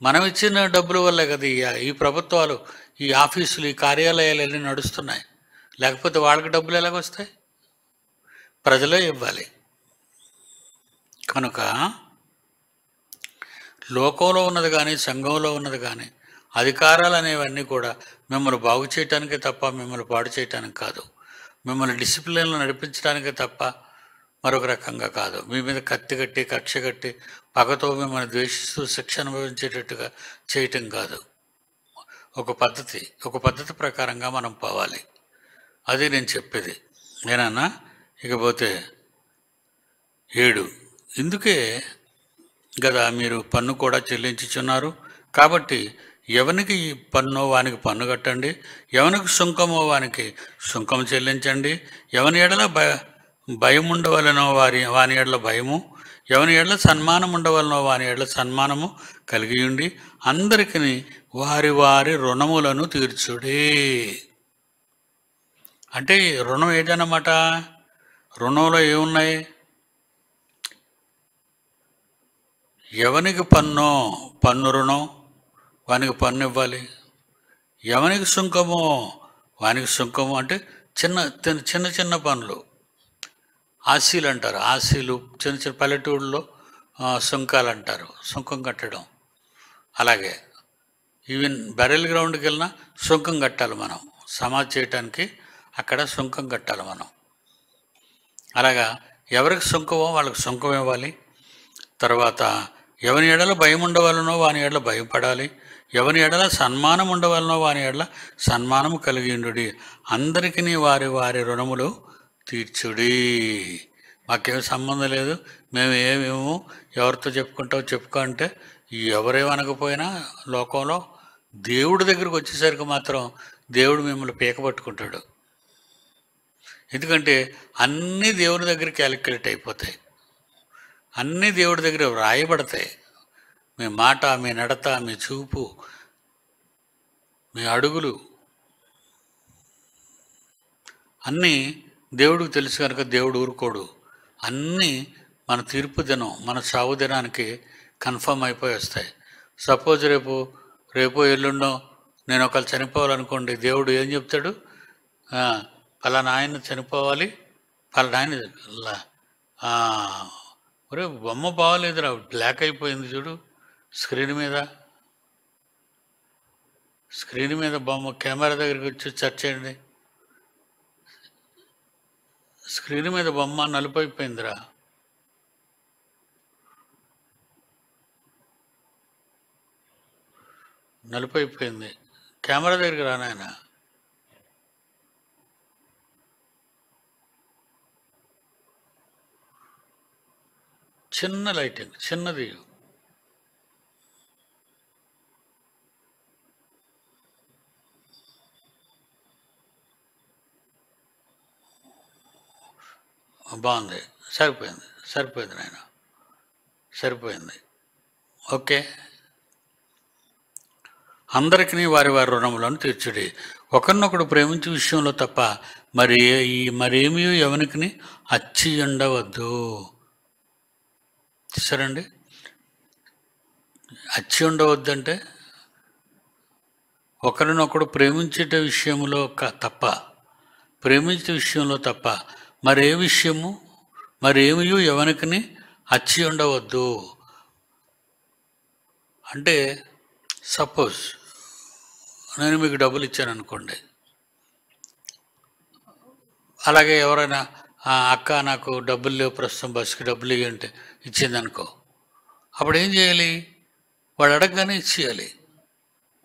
మనం ఇచ్చిన డబ్బుల వల్లే కదా ఈ ప్రభుత్వాలు, ఈ ఆఫీసులు, ఈ కార్యాలయాలు అన్నీ నడుస్తున్నాయి. లేకపోతే వాళ్ళకి డబ్బులు ఎలాగొస్తాయి? ప్రజలే ఇవ్వాలి. కనుక లోకంలో ఉన్నది కానీ, సంఘంలో ఉన్నది కానీ, అధికారాలు అనేవన్నీ కూడా మిమ్మల్ని బాగు చేయటానికే తప్ప మిమ్మల్ని పాడు చేయటానికి కాదు. మిమ్మల్ని డిసిప్లిన్లో నడిపించడానికే తప్ప మరొక రకంగా కాదు. మీ మీద కత్తి కట్టి, కక్ష కట్టి, పగతో మిమ్మల్ని ద్వేషిస్తూ శిక్ష అనుభవించేటట్టుగా చేయటం కాదు. ఒక పద్ధతి ప్రకారంగా మనం పోవాలి. అది నేను చెప్పేది. నేనన్నా ఇకపోతే 7, ఇందుకే కదా మీరు పన్ను కూడా చెల్లించుచున్నారు. కాబట్టి ఎవనికి పన్ను వానికి పన్ను కట్టండి, ఎవనికి సుంకమో వానికి సుంకం చెల్లించండి. ఎవని ఎడల భయం ఉండవలనో వాని ఎడల భయము, ఎవని ఎడల సన్మానం ఉండవలనో వాని ఎడల సన్మానము కలిగి ఉండి, అందరికీ వారి వారి రుణములను తీర్చుడే. అంటే రుణం ఏదన్నమాట? రుణంలో ఏమున్నాయి? ఎవనికి పన్ను రుణం వానికి పన్ను ఇవ్వాలి. ఎవనికి సుంకమో వానికి సుంకము. అంటే చిన్న పనులు, ఆశీలు అంటారు. ఆశీలు చిన్న పల్లెటూళ్ళలో సుంకాలు అంటారు, సుంకం కట్టడం. అలాగే ఈవెన్ బెరల్ గ్రౌండ్కి వెళ్ళినా సుంకం కట్టాలి. మనం సమాధి చేయటానికి అక్కడ సుంకం కట్టాలి మనం. అలాగా ఎవరికి సుంకమో వాళ్ళకి సుంకం ఇవ్వాలి. తర్వాత ఎవని ఎడల భయం ఉండవలనో వాని ఎడల భయపడాలి. ఎవని ఎడల సన్మానం ఉండవలనో వాని ఎడల సన్మానము కలిగి ఉండుడి. అందరికీ వారి వారి రుణములు తీర్చుడి. మాకేం సంబంధం లేదు, మేము ఏమేమో ఎవరితో చెప్పుకో అంటే ఎవరేమనకపోయినా లోకంలో దేవుడి దగ్గరికి వచ్చేసరికి మాత్రం దేవుడు మిమ్మల్ని పీకపట్టుకుంటాడు. ఎందుకంటే అన్నీ దేవుడి దగ్గర క్యాలిక్యులేట్ అయిపోతాయి, అన్నీ దేవుడి దగ్గర వ్రాయబడతాయి. మీ మాట, మీ నడత, మీ చూపు, మీ అడుగులు అన్నీ దేవుడికి తెలుసు. కనుక దేవుడు ఊరుకోడు. అన్నీ మన తీర్పు దినం, మన సావు దినానికి కన్ఫర్మ్ అయిపోయి వస్తాయి. సపోజ్ రేపు ఎల్లుండో నేను ఒకళ్ళు చనిపోవాలనుకోండి, దేవుడు ఏం చెప్తాడు? పలానా ఆయన చనిపోవాలి, పలానా ఆయన ఒరే బొమ్మ బాగోలేదురా, బ్లాక్ అయిపోయింది చూడు స్క్రీన్ మీద బొమ్మ. కెమెరా దగ్గరికి వచ్చి సెర్చ్ చేయండి. స్క్రీన్ మీద బొమ్మ నలుపు అయిపోయిందిరా. నలుపు అయిపోయింది. కెమెరా దగ్గరికి రా నాయన. చిన్న లైటింగ్, చిన్నది. బాగుంది, సరిపోయింది నాయన, సరిపోయింది. ఓకే. అందరికీ వారి వారి రుణములను తీర్చుడి. ఒకరినొకడు ప్రేమించే విషయంలో తప్ప మరేమీ ఎవరికి అచ్చి ఉండవద్దు. సరేండి, అచ్చి ఉండవద్దు అంటే ఒకరినొకడు ప్రేమించే విషయంలో తప్ప మరేమీ ఎవరికి అచ్చి ఉండవద్దు. అంటే సపోజ్ నేను మీకు డబ్బులు ఇచ్చాను అనుకోండి, అలాగే ఎవరైనా అక్క నాకు డబ్బులు లేవు ప్రస్తుతం, బస్సుకి డబ్బులు ఇవ్వంటే ఇచ్చిందనుకో, అప్పుడు ఏం చేయాలి? వాడు అడగగానే ఇచ్చేయాలి.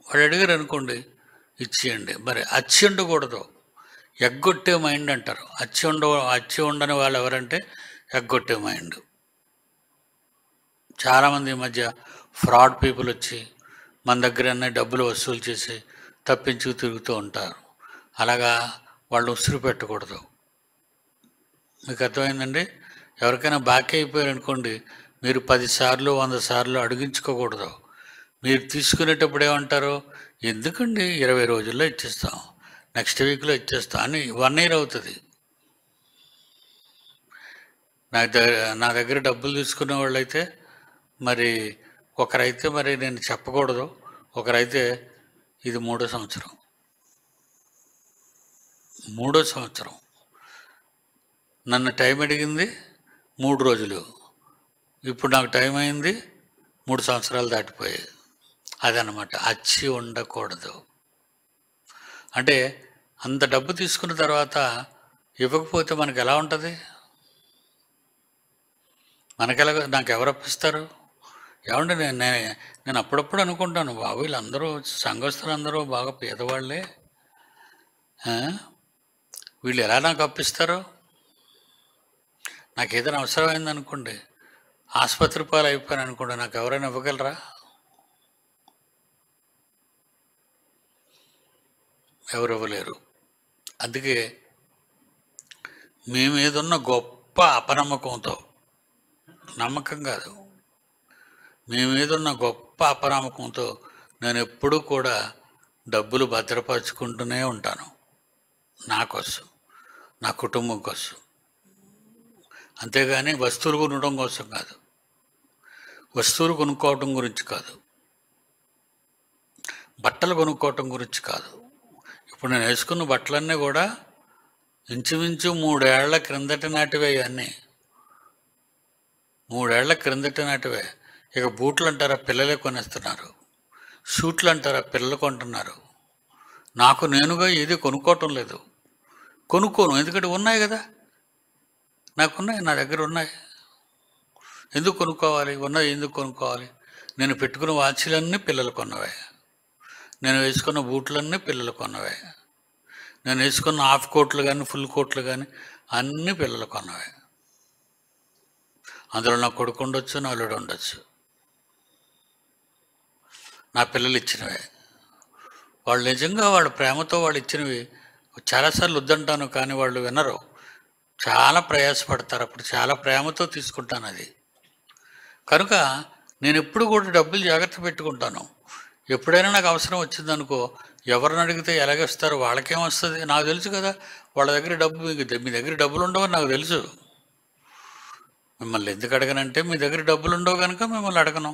వాడు అడిగారు అనుకోండి, ఇచ్చేయండి. మరి అచ్చి ఉండకూడదు, ఎగ్గొట్టే మైండ్ అంటారు. అచ్చి ఉండని వాళ్ళు ఎవరంటే ఎగ్గొట్టే మైండ్. చాలామంది ఈ మధ్య ఫ్రాడ్ పీపుల్ వచ్చి మన దగ్గర అన్నీ డబ్బులు వసూలు చేసి తప్పించుకు తిరుగుతూ ఉంటారు. అలాగా వాళ్ళు ఉసురు పెట్టకూడదు. మీకు అర్థమైందండి? ఎవరికైనా బాకీ అయిపోయారు అనుకోండి, మీరు 10 సార్లు 100 సార్లు అడిగించుకోకూడదు. మీరు తీసుకునేటప్పుడు ఏమంటారు? ఎందుకండి 20 రోజుల్లో ఇచ్చేస్తాం, నెక్స్ట్ వీక్లో ఇచ్చేస్తాం అని 1 year అవుతుంది. నా దగ్గర డబ్బులు తీసుకునే వాళ్ళైతే మరి ఒకరైతే మరి నేను చెప్పకూడదు, ఒకరైతే ఇది 3వ సంవత్సరం నన్ను టైం అడిగింది 3 రోజులు, ఇప్పుడు నాకు టైం అయింది 3 సంవత్సరాలు దాటిపోయాయి. అదనమాట, అచ్చి ఉండకూడదు. అంటే అంత డబ్బు తీసుకున్న తర్వాత ఇవ్వకపోతే మనకు ఎలా ఉంటుంది? నాకు ఎవరు అప్పిస్తారు? ఏమంటే నేను అప్పుడప్పుడు అనుకుంటాను, బాబు వీళ్ళందరూ సంఘస్థులందరూ బాగా పేదవాళ్ళే, వీళ్ళు ఎలా నాకు అప్పిస్తారు? నాకు ఏదైనా అవసరమైంది అనుకోండి, ఆసుపత్రి పాలు అయిపోయాను అనుకోండి, నాకు ఎవరైనా ఇవ్వగలరా? ఎవరు ఇవ్వలేరు. అందుకే మీ మీద ఉన్న గొప్ప అపనమ్మకంతో, నమ్మకం కాదు, మీ మీద ఉన్న గొప్ప అపనమ్మకంతో నేను ఎప్పుడూ కూడా డబ్బులు భద్రపరుచుకుంటూనే ఉంటాను, నా కోసం, నా కుటుంబం కోసం. అంతేగాని వస్తువులు కొనడం కోసం కాదు, వస్తువులు కొనుక్కోవటం గురించి కాదు, బట్టలు కొనుక్కోవటం గురించి కాదు. ఇప్పుడు నేను వేసుకున్న బట్టలన్నీ కూడా ఇంచుమించు 3 ఏళ్ల క్రిందటి నాటివే. ఇవన్నీ 3 ఏళ్ల క్రిందటి నాటివే. ఇక బూట్లు అంటారా, పిల్లలే కొనేస్తున్నారు. షూట్లు అంటారా, పిల్లలు కొంటున్నారు. నాకు నేనుగా ఏది కొనుక్కోవటం లేదు, కొనుక్కోను. ఎందుకంటే ఉన్నాయి కదా, నాకున్నాయి, నా దగ్గర ఉన్నాయి. ఎందుకు కొనుక్కోవాలి? ఉన్నాయి ఎందుకు కొనుక్కోవాలి? నేను పెట్టుకున్న వాచీలన్నీ పిల్లలు కొన్నవే, నేను వేసుకున్న బూట్లన్నీ పిల్లలు కొన్నవే, నేను వేసుకున్న హాఫ్ కోట్లు కానీ ఫుల్ కోట్లు కానీ అన్నీ పిల్లలు కొన్నవే. అందులో నా కొడుకు ఉండొచ్చు, నా అల్లుడు ఉండొచ్చు, నా పిల్లలు ఇచ్చినవే. వాళ్ళు నిజంగా వాళ్ళ ప్రేమతో వాళ్ళు ఇచ్చినవి. చాలాసార్లు వద్దంటాను, కానీ వాళ్ళు వినరు, చాలా ప్రయాసపడతారు. అప్పుడు చాలా ప్రేమతో తీసుకుంటాను అది. కనుక నేను ఎప్పుడు కూడా డబ్బులు జాగ్రత్త పెట్టుకుంటాను. ఎప్పుడైనా నాకు అవసరం వచ్చిందనుకో, ఎవరిని అడిగితే ఎలాగేస్తారు, వాళ్ళకేమొస్తుంది నాకు తెలుసు కదా. వాళ్ళ దగ్గర మీ దగ్గర డబ్బులు ఉండవని నాకు తెలుసు. మిమ్మల్ని ఎందుకు అడగనంటే, మీ దగ్గర డబ్బులు ఉండవు కనుక మిమ్మల్ని అడగను.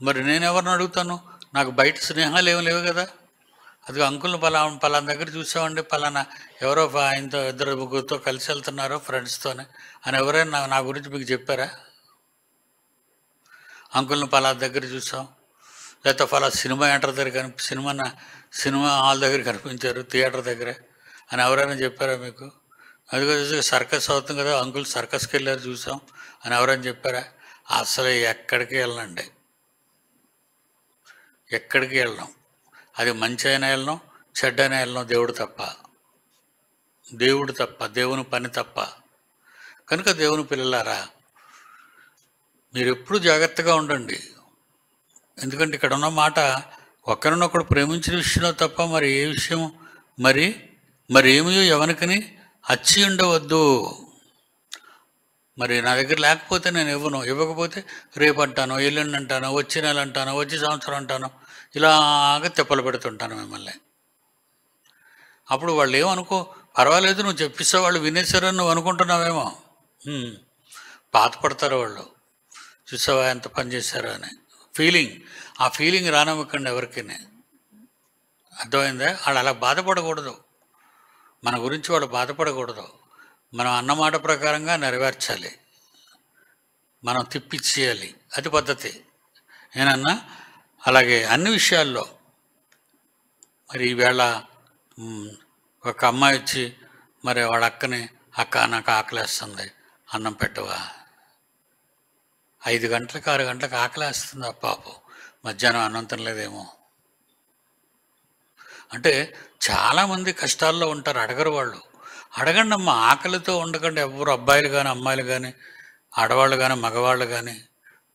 మరి నేను ఎవరిని అడుగుతాను? నాకు బయట స్నేహాలు ఏమి లేవు కదా. అది అంకుల్ని పలానా దగ్గర చూసామండి, పలానా ఎవరో ఆయనతో 2 ముగ్గురితో కలిసి వెళ్తున్నారు ఫ్రెండ్స్తోనే అని ఎవరైనా నా గురించి మీకు చెప్పారా? అంకుల్ని పలానా దగ్గర చూసాం, లేకపోతే పలా సినిమా థియేటర్ దగ్గర సినిమా హాల్ దగ్గర కనిపించారు, థియేటర్ దగ్గర అని ఎవరైనా చెప్పారా మీకు? అదిగో సర్కస్ అవుతుంది కదా, అంకుల్ సర్కస్కి వెళ్ళారు చూసాం అని ఎవరైనా చెప్పారా? అసలు ఎక్కడికి వెళ్ళండి, ఎక్కడికి వెళ్ళాం. అది మంచి అయినా వెళ్ళాం, చెడ్డ అయినా వెళ్ళాం, దేవుడు తప్ప, దేవుని పని తప్ప. కనుక దేవుని పిల్లలారా, మీరు ఎప్పుడు జాగ్రత్తగా ఉండండి. ఎందుకంటే ఇక్కడ ఉన్న మాట, ఒకరినొకడు ప్రేమించిన విషయంలో తప్ప మరి ఏ విషయం మరి ఏమీ ఎవరికని అచ్చి ఉండవద్దు. మరి నా దగ్గర లేకపోతే నేను ఇవ్వకపోతే రేపు అంటాను, ఎల్లుండి అంటాను, వచ్చే నెల అంటాను, వచ్చే సంవత్సరం అంటాను, ఇలాగ తిప్పలు పెడుతుంటాను మిమ్మల్ని. అప్పుడు వాళ్ళు ఏమనుకో, పర్వాలేదు నువ్వు చెప్పిస్తావు, వాళ్ళు వినేశారని నువ్వు అనుకుంటున్నావేమో. బాధపడతారు వాళ్ళు, చూసావా ఎంత పని చేశారో అని ఆ ఫీలింగ్ రానివ్వకండి ఎవరికి. అర్థమైందా? వాళ్ళు అలా బాధపడకూడదు, మన గురించి వాళ్ళు బాధపడకూడదు. మనం అన్నమాట ప్రకారంగా నెరవేర్చాలి, మనం తిప్పిచ్చేయాలి, అది పద్ధతి. నేనన్నా అలాగే అన్ని విషయాల్లో. మరి ఈవేళ ఒక అమ్మాయి వచ్చి మరి వాళ్ళ అక్కని, అక్క నాకు ఆకలేస్తుంది అన్నం పెట్టవా? 5 గంటలకు 6 గంటలకు ఆకలేస్తుంది పాపం, మధ్యాహ్నం అన్నం తినలేదేమో. అంటే చాలామంది కష్టాల్లో ఉంటారు, అడగరు వాళ్ళు. అడగండి అమ్మా, ఆకలితో ఉండకండి ఎవరు, అబ్బాయిలు కానీ అమ్మాయిలు కానీ ఆడవాళ్ళు కానీ మగవాళ్ళు కానీ.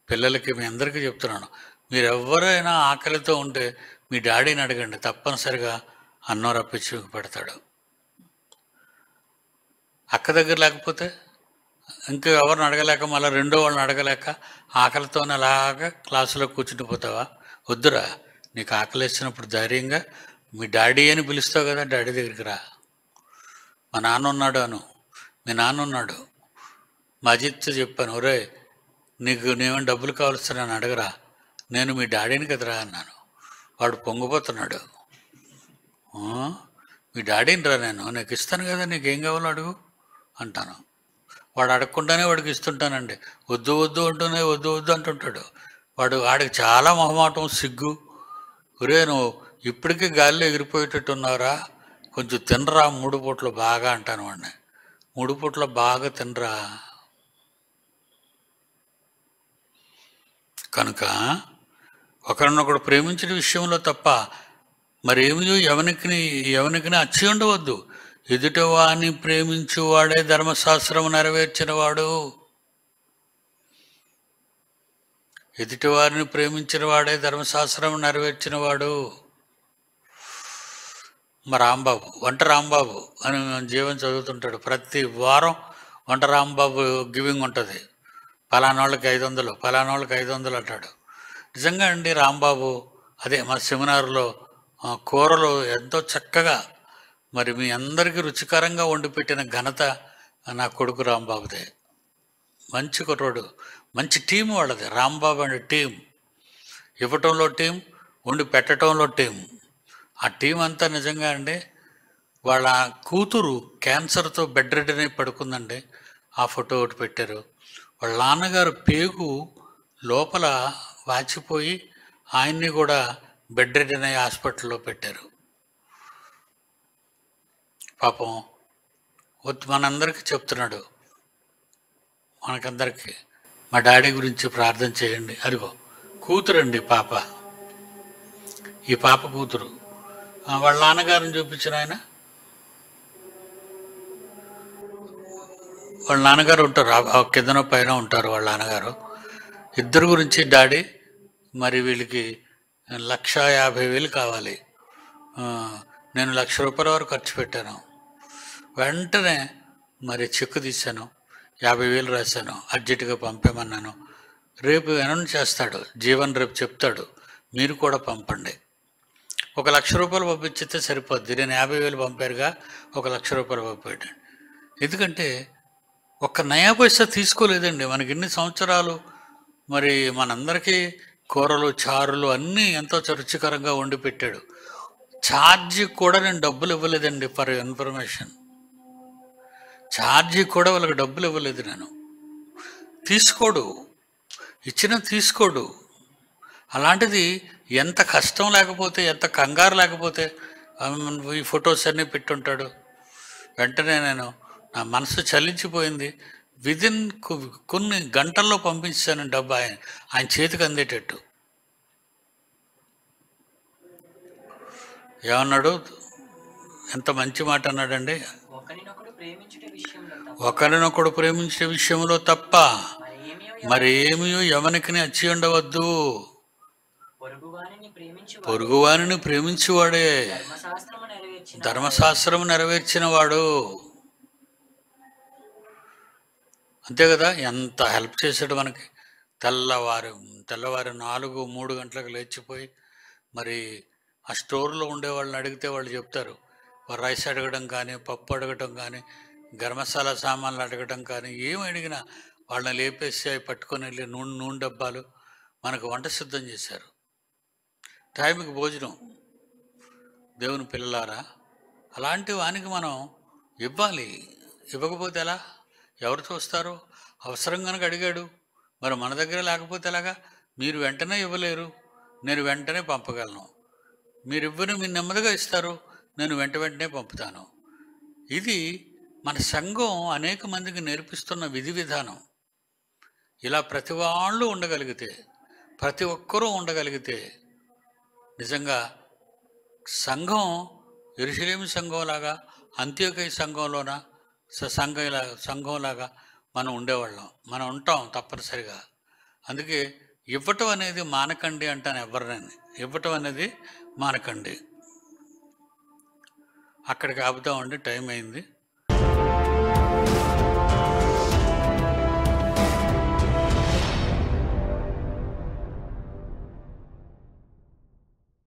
పిల్లలకి మీ అందరికీ చెప్తున్నాను, మీరు ఎవరైనా ఆకలితో ఉంటే మీ డాడీని అడగండి, తప్పనిసరిగా అన్నం రప్పించి పెడతాడు. అక్క దగ్గర లేకపోతే ఇంకా ఎవరిని అడగలేక, మళ్ళీ రెండో వాళ్ళని అడగలేక ఆకలితోనే అలాగా క్లాసులో కూర్చుండిపోతావా? వద్దురా, నీకు ఆకలి వేసినప్పుడు ధైర్యంగా మీ డాడీ అని పిలుస్తావు కదా, డాడీ దగ్గరికి రా. మా నాన్న ఉన్నాడు అను, మీ నాన్న ఉన్నాడు. మా అజిత్ చెప్పాను, ఒరే నీకు నేమేమైనా డబ్బులు కావాల్సి నన్ను అడగరా, నేను మీ డాడీని కదరా అన్నాను. వాడు పొంగిపోతున్నాడు. మీ డాడీని రా, నేను నీకు ఇస్తాను కదా, నీకేం కావాలో అడుగు అంటాను. వాడు అడగకుండానే వాడికి ఇస్తుంటానండి. వద్దు వద్దు అంటూనే వద్దు వద్దు అంటుంటాడు. వాడికి చాలా మొహమాటం, సిగ్గు. ఒరే నువ్వు ఇప్పటికీ గాలిలో ఎగిరిపోయేటట్టున్నారా, కొంచెం తినరా 3 పూటలు బాగా అంటాను వాడిని. 3 పూటలు బాగా తినరా. కనుక ఒకరినొకడు ప్రేమించిన విషయంలో తప్ప మరేమీ ఎవనికి అచ్చి ఉండవద్దు. ఎదుటివాని ప్రేమించువాడే ధర్మశాస్త్రము నెరవేర్చినవాడు. ఎదుటివారిని ప్రేమించిన వాడే ధర్మశాస్త్రం నెరవేర్చినవాడు. మా రాంబాబు, వంట రాంబాబు అని జీవన్ చదువుతుంటాడు. ప్రతి వారం వంట రాంబాబు గివింగ్ ఉంటుంది. పలానాళ్ళకి 500, పలానాళ్ళకి 500 అంటాడు. నిజంగా అండి, రాంబాబు అదే మా సెమినార్లో కూరలు ఎంతో చక్కగా మరి మీ అందరికీ రుచికరంగా వండిపెట్టిన ఘనత నా కొడుకు రాంబాబుదే. మంచి కుర్రోడు, మంచి టీం వాళ్ళది. రాంబాబు అండ్ టీం, ఇవ్వటంలో టీం, వండి పెట్టడంలో టీం. ఆ టీం అంతా నిజంగా అండి. వాళ్ళ కూతురు క్యాన్సర్తో బెడ్ రెడ్ అయి పడుకుందండి. ఆ ఫోటో ఒకటి పెట్టారు. వాళ్ళ నాన్నగారు పేగు లోపల వాచిపోయి ఆయన్ని కూడా బెడ్ రెడ్ అనే హాస్పిటల్లో పెట్టారు. పాపం మనందరికీ చెప్తున్నాడు, మనకందరికీ మా డాడీ గురించి ప్రార్థన చేయండి. అదిగో కూతురండి పాప, ఈ పాప కూతురు. వాళ్ళ నాన్నగారిని చూపించిన ఆయన, వాళ్ళ నాన్నగారు ఉంటారు కిందన పైన ఉంటారు వాళ్ళ నాన్నగారు. ఇద్దరు గురించి డాడీ మరి వీళ్ళకి 1,50,000 కావాలి, నేను 1,00,000 రూపాయల వరకు ఖర్చు పెట్టాను. వెంటనే మరి చెక్కు తీశాను, 50,000 రాశాను, అర్జెంటుగా పంపేమన్నాను. రేపు అనౌన్స్ చేస్తాడు జీవన్, రేపు చెప్తాడు మీరు కూడా పంపండి. 1,00,000 రూపాయలు పంపించితే సరిపోద్ది. నేను 50,000 పంపారుగా, 1,00,000 రూపాయలు పంపాడు. ఎందుకంటే ఒక్క నయా పైసా తీసుకోలేదండి. మనకి ఇన్ని సంవత్సరాలు మరి మనందరికీ కూరలు చారులు అన్నీ ఎంతో రుచికరంగా వండి పెట్టాడు. ఛార్జీ కూడా నేను డబ్బులు ఇవ్వలేదండి. ఫర్ ఇన్ఫర్మేషన్, ఛార్జీ కూడా వాళ్ళకి డబ్బులు ఇవ్వలేదు నేను. తీసుకోడు, ఇచ్చిన తీసుకోడు. అలాంటిది ఎంత కష్టం లేకపోతే, ఎంత కంగారు లేకపోతే ఈ ఫొటోస్ అన్నీ పెట్టుంటాడు. వెంటనే నేను, నా మనసు చలించిపోయింది. విదిన్ కొన్ని గంటల్లో పంపించాను డబ్బు ఆయన చేతికి అందేటట్టు. ఏమన్నాడు, ఎంత మంచి మాట అన్నాడండి. ఒకరినొకడు ప్రేమించే విషయంలో తప్ప మరి ఏమీ ఎవనికి అచ్చి ఉండవద్దు. పొరుగువానిని ప్రేమించువాడే ధర్మశాస్త్రము నెరవేర్చిన వాడు. అంతే కదా, ఎంత హెల్ప్ చేశాడు మనకి. తెల్లవారు 4-3 గంటలకు లేచిపోయి మరి ఆ స్టోర్లో ఉండే వాళ్ళని అడిగితే వాళ్ళు చెప్తారు. రైస్ అడగడం కానీ, పప్పు అడగటం కానీ, గరం మసాలా సామాన్లు అడగటం కానీ, ఏమి అడిగినా వాళ్ళని లేపేసి అవి పట్టుకొని వెళ్ళి నూనె డబ్బాలు మనకు వంట సిద్ధం చేశారు. టైంకి భోజనం. దేవుని పిల్లలారా, అలాంటి వానికి మనం ఇవ్వాలి. ఇవ్వకపోతే ఎలా? ఎవరు చూస్తారు? అవసరం కనుక అడిగాడు, మరి మన దగ్గర లేకపోతే ఎలాగా? మీరు వెంటనే ఇవ్వలేరు, నేను వెంటనే పంపగలను. మీరు ఇవ్వని మీరు నెమ్మదిగా ఇస్తారు, నేను వెంటనే పంపుతాను. ఇది మన సంఘం అనేక మందికి నేర్పిస్తున్న విధి విధానం ఇలా ప్రతి వాళ్ళు ఉండగలిగితే, ప్రతి ఒక్కరూ ఉండగలిగితే నిజంగా సంఘం యెరూషలేము సంఘంలాగా, అంత్యోకయ సంఘంలాగా మనం ఉండేవాళ్ళం. మనం ఉంటాం తప్పనిసరిగా. అందుకే ఇవ్వటం అనేది మానకండి అంటాను ఎవరినైనా. ఇవ్వటం అనేది మానకండి. అక్కడికి ఆపుదామండి, టైం అయింది.